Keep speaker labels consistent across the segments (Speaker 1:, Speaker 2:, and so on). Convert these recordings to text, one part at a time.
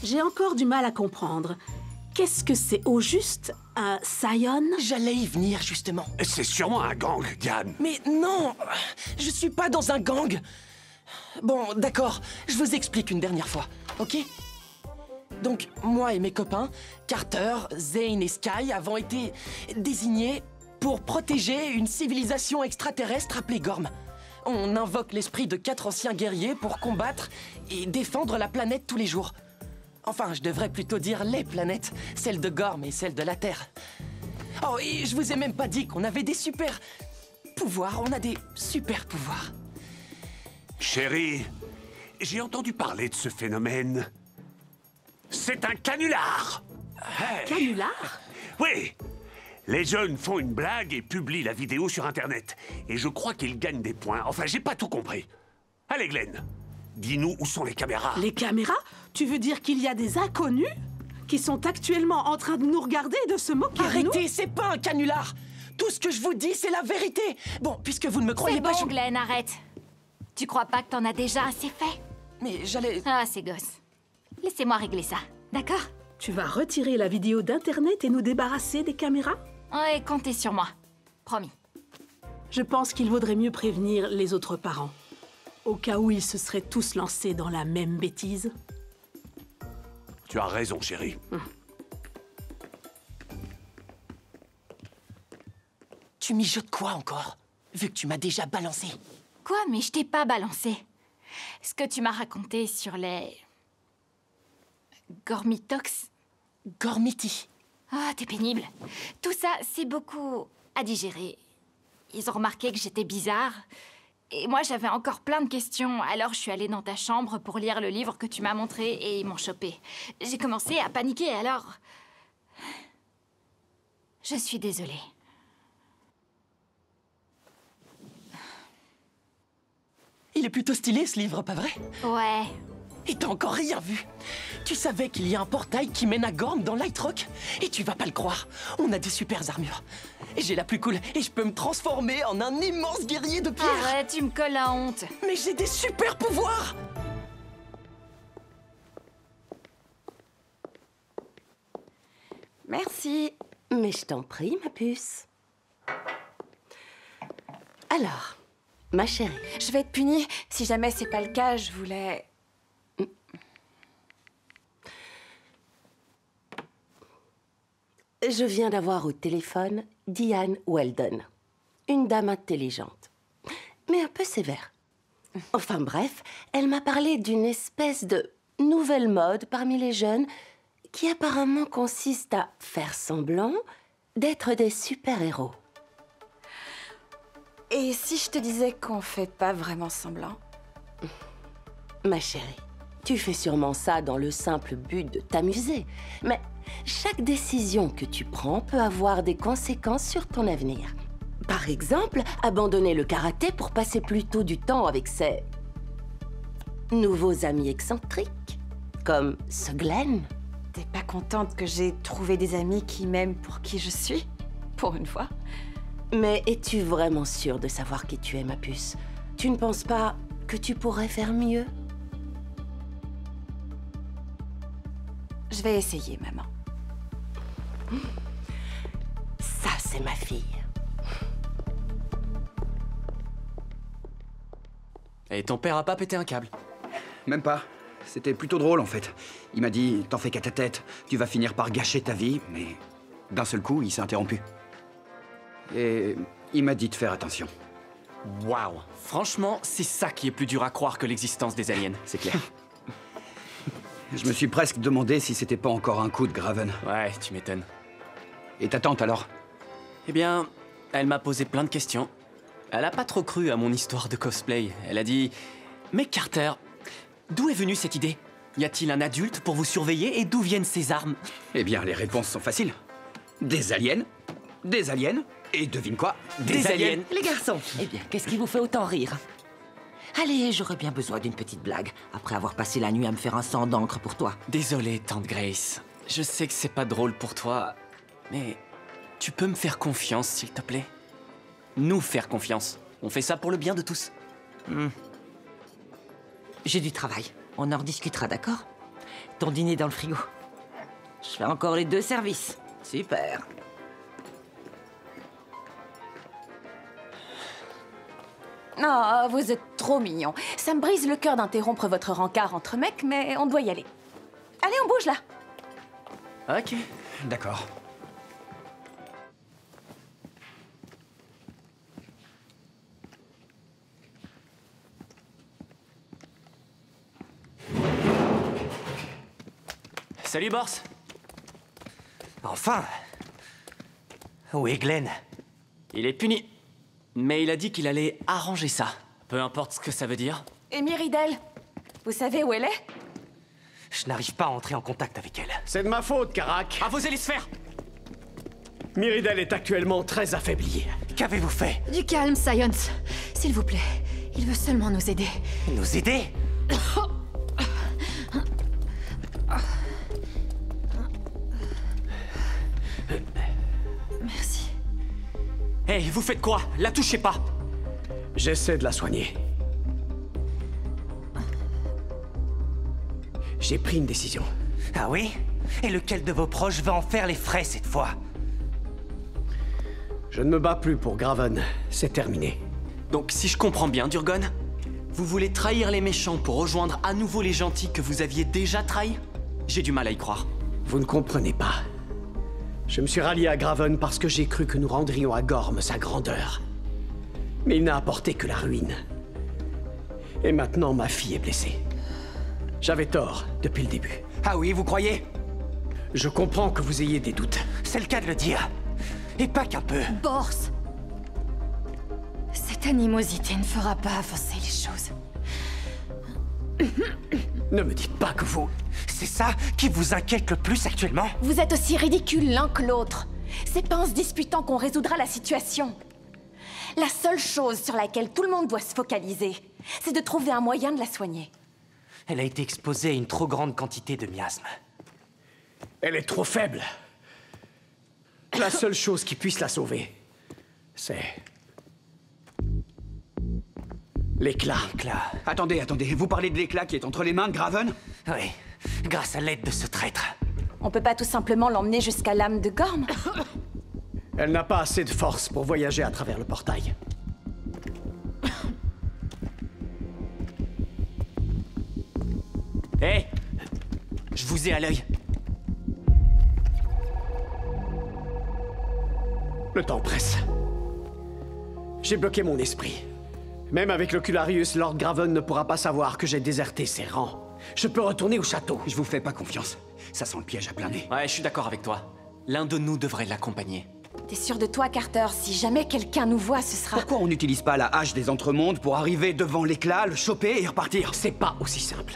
Speaker 1: J'ai encore du mal à comprendre. Qu'est-ce que c'est au juste un Scion?
Speaker 2: J'allais y venir, justement.
Speaker 3: C'est sûrement un gang, Diane.
Speaker 2: Mais non, je suis pas dans un gang. Bon, d'accord, je vous explique une dernière fois, ok? Donc, moi et mes copains, Carter, Zane et Sky, avons été désignés pour protéger une civilisation extraterrestre appelée Gorm. On invoque l'esprit de 4 anciens guerriers pour combattre et défendre la planète tous les jours. Enfin, je devrais plutôt dire les planètes, celle de Gorm et celle de la Terre. Oh, et je vous ai même pas dit qu'on avait des super pouvoirs, on a des super pouvoirs.
Speaker 3: Chérie, j'ai entendu parler de ce phénomène. C'est un canular. Hey.
Speaker 1: Canular?
Speaker 3: Oui. Les jeunes font une blague et publient la vidéo sur Internet. Et je crois qu'ils gagnent des points. Enfin, j'ai pas tout compris. Allez, Glenn, dis-nous où sont les caméras.
Speaker 1: Les caméras? Tu veux dire qu'il y a des inconnus qui sont actuellement en train de nous regarder et de se moquer de nous?
Speaker 2: Arrêtez, c'est pas un canular. Tout ce que je vous dis, c'est la vérité. Bon, puisque vous ne me croyez pas,
Speaker 4: C'est bon, Glenn, arrête. Tu crois pas que t'en as déjà assez fait?
Speaker 2: Mais j'allais...
Speaker 4: Ah, c'est gosse. Laissez-moi régler ça, d'accord?
Speaker 1: Tu vas retirer la vidéo d'Internet et nous débarrasser des caméras?
Speaker 4: Ouais, comptez sur moi. Promis.
Speaker 1: Je pense qu'il vaudrait mieux prévenir les autres parents. Au cas où ils se seraient tous lancés dans la même bêtise.
Speaker 3: Tu as raison, chérie.
Speaker 2: Tu mijotes quoi encore? Vu que tu m'as déjà balancé.
Speaker 4: Quoi? Mais je t'ai pas balancé. Ce que tu m'as raconté sur les... Gormitox.
Speaker 2: Gormiti.
Speaker 4: Ah, t'es pénible. Tout ça, c'est beaucoup à digérer. Ils ont remarqué que j'étais bizarre. Et moi, j'avais encore plein de questions. Alors, je suis allée dans ta chambre pour lire le livre que tu m'as montré et ils m'ont chopé. J'ai commencé à paniquer, alors... Je suis désolée.
Speaker 2: Il est plutôt stylé, ce livre, pas vrai?
Speaker 4: Ouais.
Speaker 2: Et t'as encore rien vu. Tu savais qu'il y a un portail qui mène à Gorm dans Light Rock? Et tu vas pas le croire, on a des super armures. Et j'ai la plus cool, et je peux me transformer en un immense guerrier de pierre.
Speaker 4: Arrête, tu me colles la honte.
Speaker 2: Mais j'ai des super pouvoirs.
Speaker 5: Merci. Mais je t'en prie, ma puce. Alors, ma chérie.
Speaker 6: Je vais être punie. Si jamais c'est pas le cas, je voulais...
Speaker 5: Je viens d'avoir au téléphone Diane Weldon, une dame intelligente, mais un peu sévère. Enfin bref, elle m'a parlé d'une espèce de nouvelle mode parmi les jeunes qui apparemment consiste à faire semblant d'être des super-héros.
Speaker 6: Et si je te disais qu'on fait pas vraiment semblant?
Speaker 5: Ma chérie, tu fais sûrement ça dans le simple but de t'amuser, mais chaque décision que tu prends peut avoir des conséquences sur ton avenir. Par exemple, abandonner le karaté pour passer plutôt du temps avec ses nouveaux amis excentriques, comme ce Glenn.
Speaker 6: T'es pas contente que j'ai trouvé des amis qui m'aiment pour qui je suis? Pour une fois.
Speaker 5: Mais es-tu vraiment sûre de savoir qui tu es, ma puce? Tu ne penses pas que tu pourrais faire mieux?
Speaker 6: Je vais essayer, maman.
Speaker 5: Ça, c'est ma fille.
Speaker 7: Et ton père a pas pété un câble?
Speaker 8: Même pas. C'était plutôt drôle, en fait. Il m'a dit « T'en fais qu'à ta tête, tu vas finir par gâcher ta vie », mais d'un seul coup, il s'est interrompu. Et il m'a dit de faire attention.
Speaker 7: Waouh! Franchement, c'est ça qui est plus dur à croire que l'existence des aliens, c'est clair.
Speaker 8: Je me suis presque demandé si c'était pas encore un coup de Graven.
Speaker 7: Ouais, tu m'étonnes.
Speaker 8: Et ta tante, alors?
Speaker 7: Eh bien, elle m'a posé plein de questions. Elle a pas trop cru à mon histoire de cosplay. Elle a dit... Mais Carter, d'où est venue cette idée? Y a-t-il un adulte pour vous surveiller et d'où viennent ces armes?
Speaker 8: Eh bien, les réponses sont faciles. Des aliens, et devine quoi?
Speaker 7: Des aliens.
Speaker 9: Les garçons, eh bien, qu'est-ce qui vous fait autant rire? Allez, j'aurais bien besoin d'une petite blague, après avoir passé la nuit à me faire un sang d'encre pour toi.
Speaker 7: Désolé, tante Grace. Je sais que c'est pas drôle pour toi, mais tu peux me faire confiance, s'il te plaît? Nous faire confiance. On fait ça pour le bien de tous.
Speaker 9: J'ai du travail. On en rediscutera, d'accord? ton dîner dans le frigo. Je fais encore les 2 services. Super.
Speaker 6: Oh, vous êtes trop mignon. Ça me brise le cœur d'interrompre votre rencard entre mecs, mais on doit y aller. Allez, on bouge là.
Speaker 7: Ok.
Speaker 8: D'accord.
Speaker 7: Salut, Bors.
Speaker 10: Enfin! Où est Glenn?
Speaker 7: Il est puni. Mais il a dit qu'il allait arranger ça. Peu importe ce que ça veut dire.
Speaker 6: Et Myridel, vous savez où elle est?
Speaker 10: Je n'arrive pas à entrer en contact avec elle.
Speaker 11: C'est de ma faute, Karak.
Speaker 7: À vos hélisphères!
Speaker 11: Myridel est actuellement très affaiblie.
Speaker 10: Qu'avez-vous fait?
Speaker 12: Du calme, Science. S'il vous plaît, il veut seulement nous aider.
Speaker 10: Nous aider?
Speaker 12: Merci.
Speaker 7: Hey, vous faites quoi? La touchez pas!
Speaker 11: J'essaie de la soigner. J'ai pris une décision.
Speaker 10: Ah oui? Et lequel de vos proches va en faire les frais cette fois?
Speaker 11: Je ne me bats plus pour Graven. C'est terminé.
Speaker 7: Donc, si je comprends bien, Durgon, vous voulez trahir les méchants pour rejoindre à nouveau les gentils que vous aviez déjà trahis? J'ai du mal à y croire.
Speaker 11: Vous ne comprenez pas. Je me suis rallié à Graven parce que j'ai cru que nous rendrions à Gorm sa grandeur. Mais il n'a apporté que la ruine. Et maintenant, ma fille est blessée. J'avais tort depuis le début.
Speaker 10: Ah oui, vous croyez?
Speaker 11: Je comprends que vous ayez des doutes.
Speaker 10: C'est le cas de le dire. Et pas qu'un peu.
Speaker 12: Bors! Cette animosité ne fera pas avancer les choses.
Speaker 11: Ne me dites pas que vous...
Speaker 10: C'est ça qui vous inquiète le plus actuellement?
Speaker 6: Vous êtes aussi ridicules l'un que l'autre. C'est pas en se disputant qu'on résoudra la situation. La seule chose sur laquelle tout le monde doit se focaliser, c'est de trouver un moyen de la soigner.
Speaker 10: Elle a été exposée à une trop grande quantité de miasmes.
Speaker 11: Elle est trop faible. La seule chose qui puisse la sauver, c'est... l'éclat.
Speaker 10: L'éclat.
Speaker 8: Attendez, vous parlez de l'éclat qui est entre les mains de Graven?
Speaker 10: Oui, grâce à l'aide de ce traître.
Speaker 6: On peut pas tout simplement l'emmener jusqu'à l'âme de Gorm?
Speaker 11: Elle n'a pas assez de force pour voyager à travers le portail.
Speaker 7: Hé! Je vous ai à l'œil.
Speaker 11: Le temps presse. J'ai bloqué mon esprit. Même avec l'Ocularius, Lord Graven ne pourra pas savoir que j'ai déserté ses rangs. Je peux retourner au château.
Speaker 8: Je vous fais pas confiance. Ça sent le piège à plein nez.
Speaker 7: Ouais, je suis d'accord avec toi. L'un de nous devrait l'accompagner.
Speaker 6: T'es sûr de toi, Carter? Si jamais quelqu'un nous voit, ce sera...
Speaker 8: Pourquoi on n'utilise pas la hache des entremondes pour arriver devant l'éclat, le choper et repartir?
Speaker 11: C'est pas aussi simple.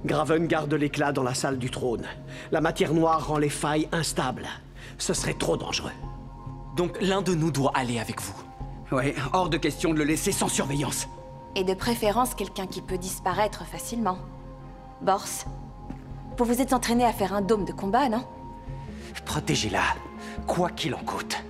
Speaker 11: Graven garde l'éclat dans la salle du trône. La matière noire rend les failles instables. Ce serait trop dangereux.
Speaker 7: Donc l'un de nous doit aller avec vous.
Speaker 8: Ouais, hors de question de le laisser sans surveillance.
Speaker 6: Et de préférence, quelqu'un qui peut disparaître facilement. Bors, vous vous êtes entraîné à faire un dôme de combat, non?
Speaker 10: Protégez-la, quoi qu'il en coûte.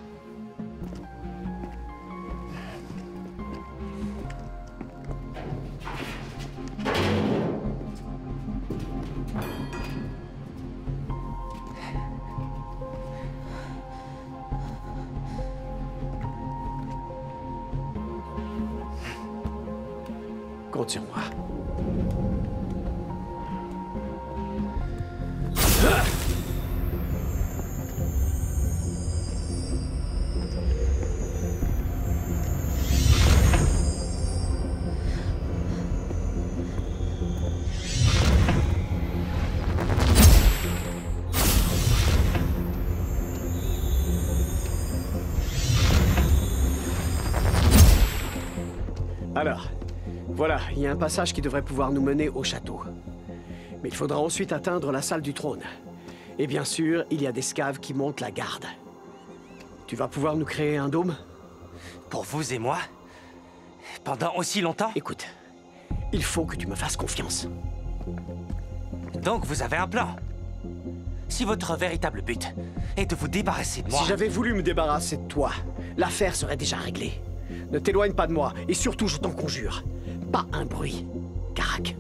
Speaker 11: Compte sur moi. Alors, voilà, il y a un passage qui devrait pouvoir nous mener au château. Mais il faudra ensuite atteindre la salle du trône. Et bien sûr, il y a des scaves qui montent la garde. Tu vas pouvoir nous créer un dôme?
Speaker 10: Pour vous et moi? Pendant aussi longtemps?
Speaker 11: Écoute, il faut que tu me fasses confiance.
Speaker 10: Donc vous avez un plan? Si votre véritable but est de vous débarrasser de moi...
Speaker 11: Si j'avais voulu me débarrasser de toi, l'affaire serait déjà réglée. Ne t'éloigne pas de moi, et surtout, je t'en conjure, pas un bruit, Karak.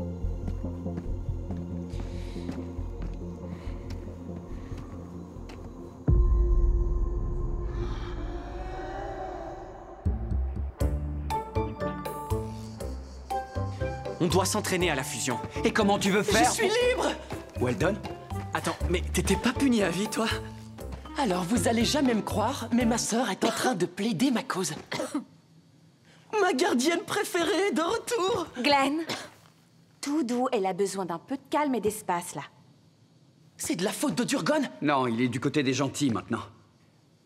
Speaker 7: On doit s'entraîner à la fusion.
Speaker 8: Et comment tu veux faire?
Speaker 2: Je suis libre!
Speaker 8: Weldon?
Speaker 7: Attends, mais t'étais pas puni à vie, toi?
Speaker 2: Alors, vous allez jamais me croire, mais ma sœur est en train de plaider ma cause. Ma gardienne préférée de retour!
Speaker 6: Glenn, tout doux, elle a besoin d'un peu de calme et d'espace, là.
Speaker 2: C'est de la faute de Durgon?
Speaker 8: Non, il est du côté des gentils maintenant.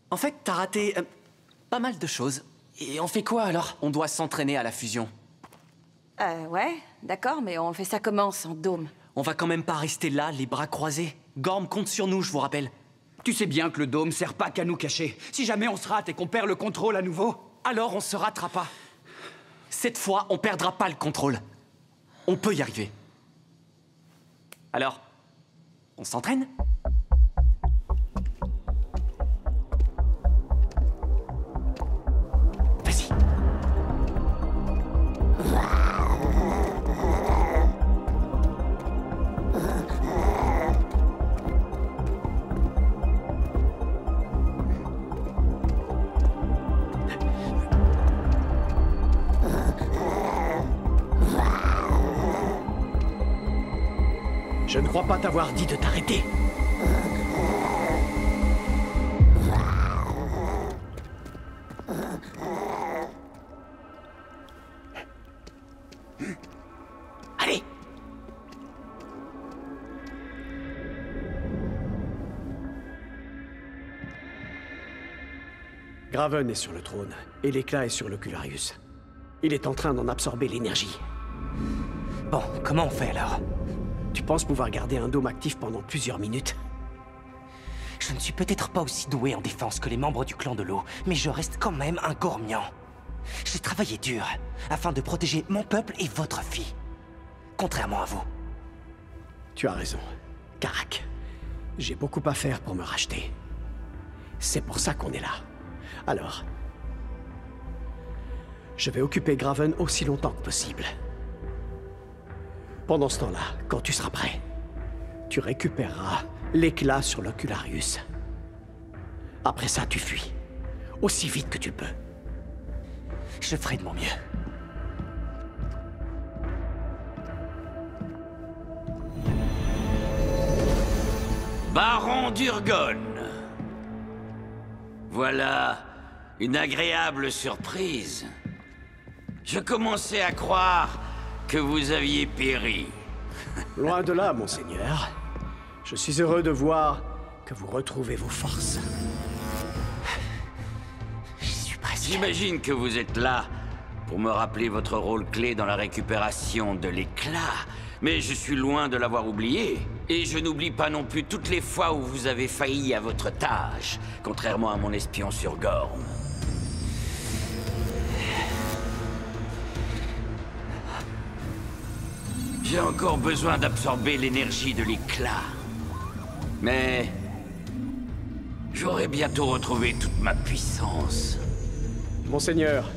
Speaker 7: En fait, t'as raté pas mal de choses.
Speaker 2: Et on fait quoi, alors?
Speaker 7: On doit s'entraîner à la fusion.
Speaker 6: Ouais, d'accord, mais on fait ça comment, sans dôme?
Speaker 7: On va quand même pas rester là, les bras croisés. Gorm compte sur nous, je vous rappelle.
Speaker 8: Tu sais bien que le dôme sert pas qu'à nous cacher. Si jamais on se rate et qu'on perd le contrôle à nouveau...
Speaker 7: Alors on se ratera pas. Cette fois, on perdra pas le contrôle. On peut y arriver. Alors, on s'entraîne? Vas-y.
Speaker 11: Je ne crois pas t'avoir dit de t'arrêter. Allez! Graven est sur le trône, et l'éclat est sur l'Ocularius. Il est en train d'en absorber l'énergie.
Speaker 10: Bon, comment on fait alors?
Speaker 11: Tu penses pouvoir garder un dôme actif pendant plusieurs minutes?
Speaker 10: Je ne suis peut-être pas aussi doué en défense que les membres du clan de l'eau, mais je reste quand même un Gormian. J'ai travaillé dur afin de protéger mon peuple et votre fille. Contrairement à vous.
Speaker 11: Tu as raison, Karak. J'ai beaucoup à faire pour me racheter. C'est pour ça qu'on est là. Alors, je vais occuper Graven aussi longtemps que possible. Pendant ce temps-là, quand tu seras prêt, tu récupéreras l'éclat sur l'Ocularius. Après ça, tu fuis. Aussi vite que tu peux.
Speaker 10: Je ferai de mon mieux.
Speaker 13: Baron d'Urgon. Voilà une agréable surprise. Je commençais à croire que vous aviez péri.
Speaker 11: Loin de là, monseigneur. Je suis heureux de voir que vous retrouvez vos forces.
Speaker 13: J'imagine que vous êtes là pour me rappeler votre rôle clé dans la récupération de l'éclat. Mais je suis loin de l'avoir oublié. Et je n'oublie pas non plus toutes les fois où vous avez failli à votre tâche, contrairement à mon espion sur Gorm. J'ai encore besoin d'absorber l'énergie de l'éclat. Mais j'aurai bientôt retrouvé toute ma puissance.
Speaker 11: Monseigneur,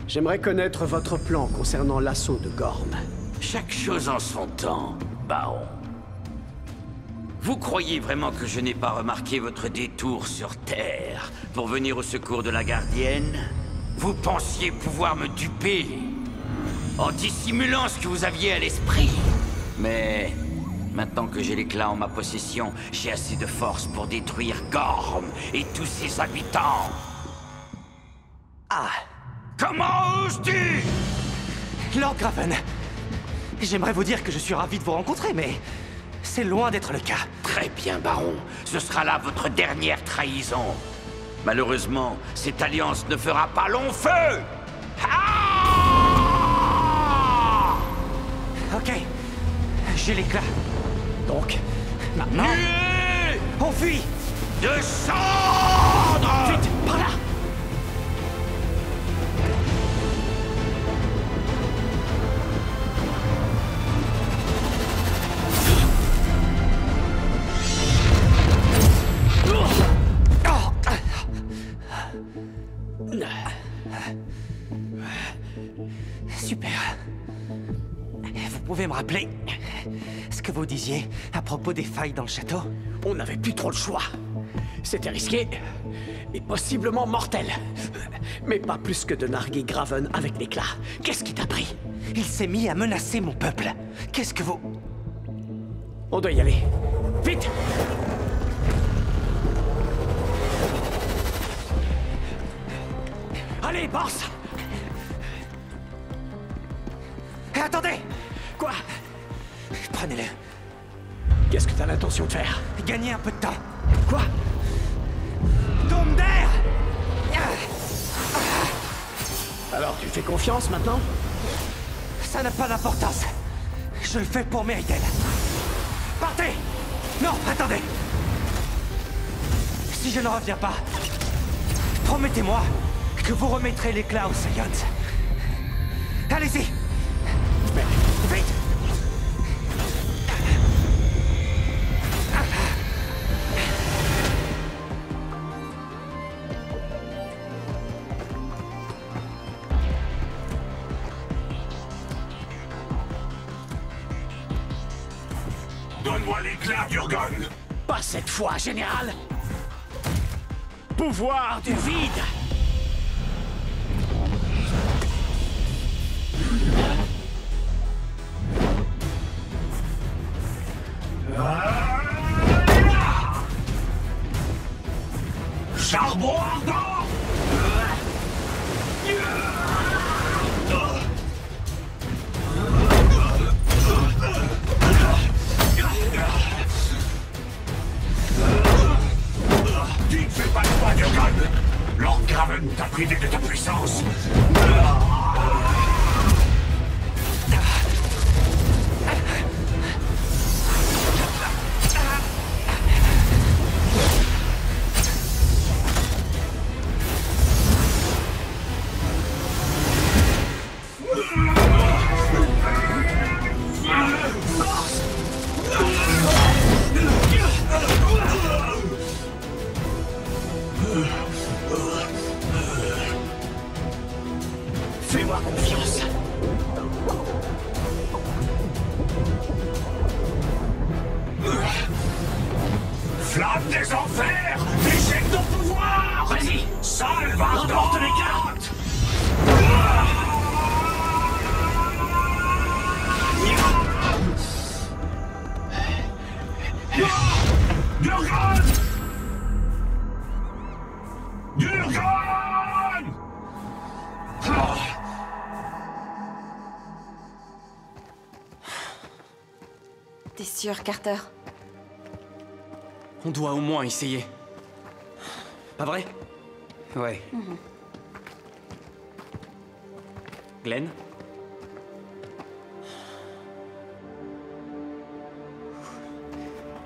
Speaker 11: j'aimerais connaître votre plan concernant l'assaut de Gorm.
Speaker 13: Chaque chose en son temps, Baron. Vous croyez vraiment que je n'ai pas remarqué votre détour sur Terre pour venir au secours de la gardienne? Vous pensiez pouvoir me duper en dissimulant ce que vous aviez à l'esprit. Mais maintenant que j'ai l'éclat en ma possession, j'ai assez de force pour détruire Gorm et tous ses habitants.
Speaker 10: Ah!
Speaker 13: Comment oses-tu?
Speaker 10: Lord Graven, j'aimerais vous dire que je suis ravi de vous rencontrer, mais c'est loin d'être le cas.
Speaker 13: Très bien, Baron. Ce sera là votre dernière trahison. Malheureusement, cette alliance ne fera pas long feu.
Speaker 10: Ok, j'ai l'éclat.
Speaker 11: Donc,
Speaker 10: maintenant, on fuit.
Speaker 13: Descendre!
Speaker 10: Vite, par là! Super. Vous pouvez me rappeler ce que vous disiez à propos des failles dans le château?
Speaker 11: On n'avait plus trop le choix. C'était risqué et possiblement mortel. Mais pas plus que de narguer Graven avec l'éclat. Qu'est-ce qui t'a pris?
Speaker 10: Il s'est mis à menacer mon peuple. Qu'est-ce que vous...
Speaker 11: On doit y aller. Vite!
Speaker 10: Allez, boss! Et attendez!
Speaker 11: Quoi?
Speaker 10: Prenez-le.
Speaker 11: Qu'est-ce que t'as l'intention de faire?
Speaker 10: Gagnez un peu de temps.
Speaker 11: Quoi?
Speaker 10: Dôme d'air!
Speaker 11: Alors tu fais confiance maintenant?
Speaker 10: Ça n'a pas d'importance. Je le fais pour Meritel. Partez! Non, attendez! Si je ne reviens pas, promettez-moi que vous remettrez l'éclat aux Saiyans. Allez-y!
Speaker 11: Mais...
Speaker 10: Vite!
Speaker 3: Donne-moi l'éclat, Durgon!
Speaker 11: Pas cette fois, général! Pouvoir du vide!
Speaker 3: Charbon ardent! Tu ne fais pas de pas, Durgon! Lord Graven t'a privé de ta puissance! Fais-moi confiance. Flamme des enfers! Déchaîne ton pouvoir! Vas-y, salve ardente les cartes! Durgon! Durgon!
Speaker 6: T'es sûr, Carter?
Speaker 7: On doit au moins essayer.
Speaker 8: Pas vrai? Ouais.
Speaker 7: Glenn?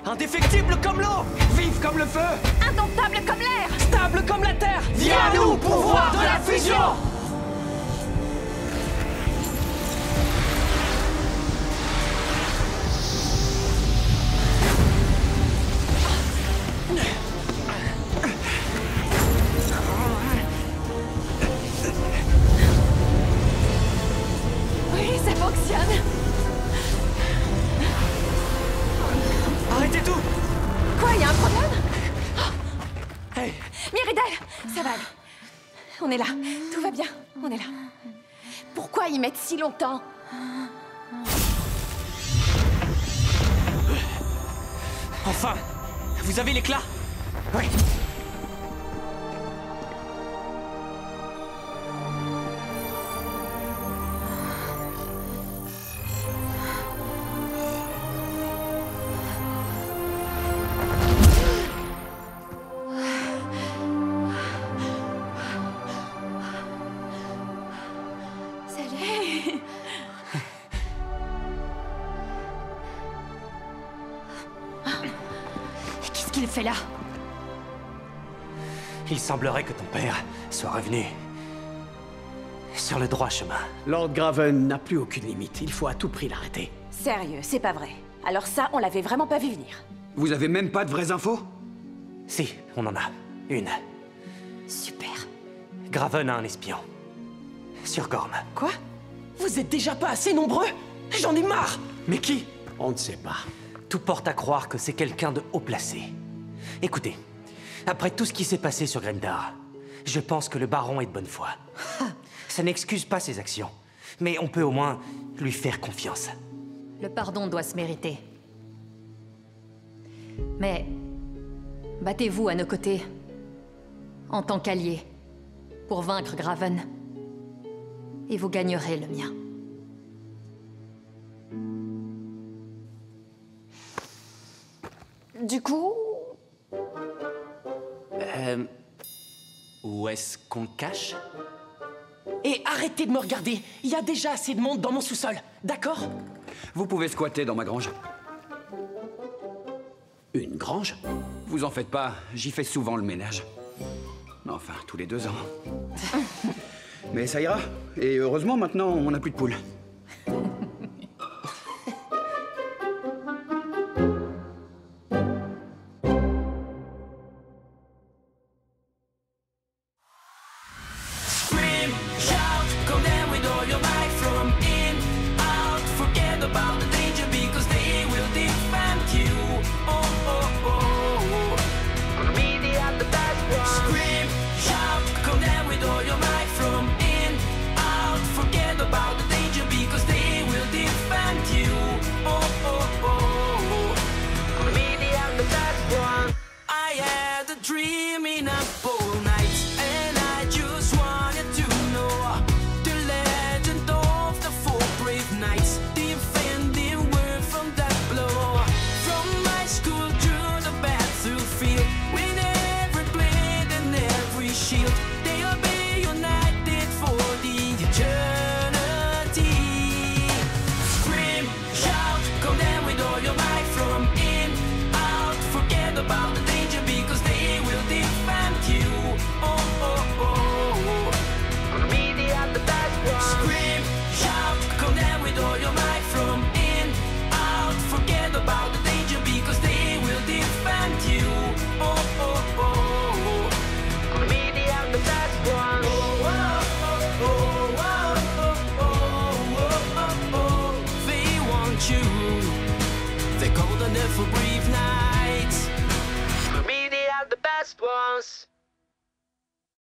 Speaker 10: Indéfectible comme l'eau! Vive comme le feu!
Speaker 6: Indomptable comme l'air!
Speaker 10: Stable comme la terre! Viens à nous, pouvoir de la fusion!
Speaker 6: Oui, ça fonctionne!
Speaker 10: Arrêtez tout!
Speaker 6: Quoi, y a un problème?
Speaker 10: Hey!
Speaker 6: Myridel, ça va aller. On est là, tout va bien, on est là. Pourquoi y mettre si longtemps?
Speaker 10: Enfin! Vous avez l'éclat? Oui.
Speaker 6: Salut!
Speaker 4: Qu'est-ce qu'il fait là?
Speaker 10: Il semblerait que ton père soit revenu sur le droit chemin.
Speaker 11: Lord Graven n'a plus aucune limite. Il faut à tout prix l'arrêter.
Speaker 6: Sérieux, c'est pas vrai. Alors ça, on l'avait vraiment pas vu venir.
Speaker 8: Vous avez même pas de vraies infos?
Speaker 10: Si, on en a. Une.
Speaker 6: Super.
Speaker 10: Graven a un espion. Sur Gorm.
Speaker 2: Quoi? Vous êtes déjà pas assez nombreux? J'en ai marre!
Speaker 10: Mais qui?
Speaker 11: On ne sait pas.
Speaker 10: Tout porte à croire que c'est quelqu'un de haut placé. Écoutez, après tout ce qui s'est passé sur Grendar, je pense que le baron est de bonne foi. Ça n'excuse pas ses actions, Mais on peut au moins lui faire confiance.
Speaker 12: Le pardon doit se mériter. Mais battez-vous à nos côtés, en tant qu'alliés, pour vaincre Graven. Et vous gagnerez le mien.
Speaker 6: Du coup...
Speaker 7: Où est-ce qu'on cache?
Speaker 2: Et arrêtez de me regarder. Il y a déjà assez de monde dans mon sous-sol, d'accord?
Speaker 8: Vous pouvez squatter dans ma grange.
Speaker 11: Une grange?
Speaker 8: Vous en faites pas, j'y fais souvent le ménage. Enfin, tous les 2 ans. Mais ça ira. Et heureusement, maintenant, on n'a plus de poules.
Speaker 14: For brief nights, for me they are the best ones.